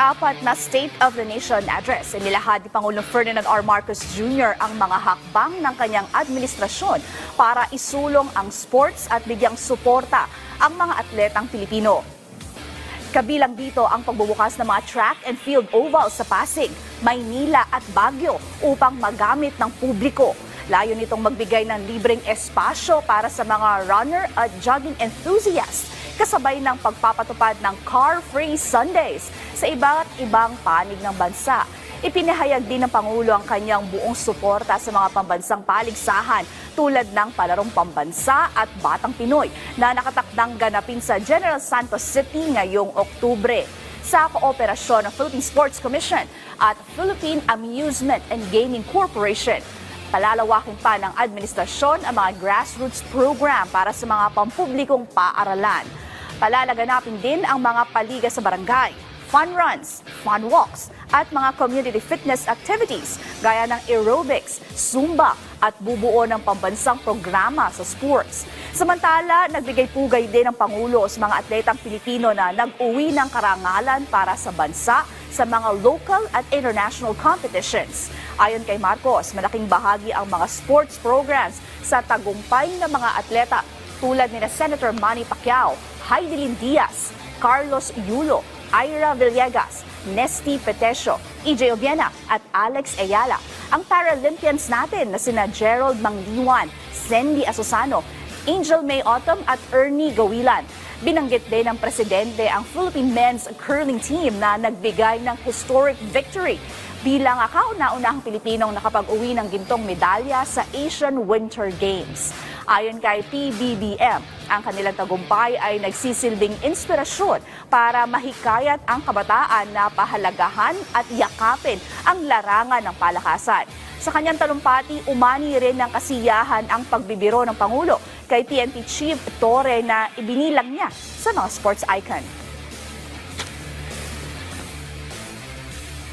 Ika-4 na State of the Nation Address, inilahad ni Pangulong Ferdinand R. Marcos Jr. ang mga hakbang ng kanyang administrasyon para isulong ang sports at bigyang suporta ang mga atletang Pilipino. Kabilang dito ang pagbubukas ng mga track and field ovals sa Pasig, Maynila at Baguio upang magamit ng publiko. Layo nitong magbigay ng libreng espasyo para sa mga runner at jogging enthusiasts, kasabay ng pagpapatupad ng car-free Sundays sa iba't ibang panig ng bansa. Ipinahayag din ng Pangulo ang kanyang buong suporta sa mga pambansang paligsahan tulad ng Palarong Pambansa at Batang Pinoy na nakatakdang ganapin sa General Santos City ngayong Oktubre. Sa kooperasyon ng Philippine Sports Commission at Philippine Amusement and Gaming Corporation, palalawakin pa ng administrasyon ang mga grassroots program para sa mga pampublikong paaralan. Palalaganapin din ang mga paliga sa barangay, fun runs, fun walks, at mga community fitness activities gaya ng aerobics, zumba at bubuo ng pambansang programa sa sports. Samantala, nagbigay pugay din ang Pangulo sa mga atletang Pilipino na nag-uwi ng karangalan para sa bansa sa mga local at international competitions. Ayon kay Marcos, malaking bahagi ang mga sports programs sa tagumpay ng mga atleta tulad ni Senator Manny Pacquiao, Heidelin Diaz, Carlos Yulo, Ira Villegas, Nesty Petesio, EJ Obiena at Alex Ayala. Ang Paralympians natin na sina Gerald Mangliwan, Sendy Asusano, Angel May Autumn at Ernie Gawilan. Binanggit din ng Presidente ang Philippine Men's Curling Team na nagbigay ng historic victory bilang kauna-unahang Pilipinong nakapag-uwi ng gintong medalya sa Asian Winter Games. Ayon kay PBBM, ang kanilang tagumpay ay nagsisilbing inspirasyon para mahikayat ang kabataan na pahalagahan at yakapin ang larangan ng palakasan. Sa kanyang talumpati, umani rin ng kasiyahan ang pagbibiro ng Pangulo kay PNP Chief Torre na ibinilang niya sa mga sports icon.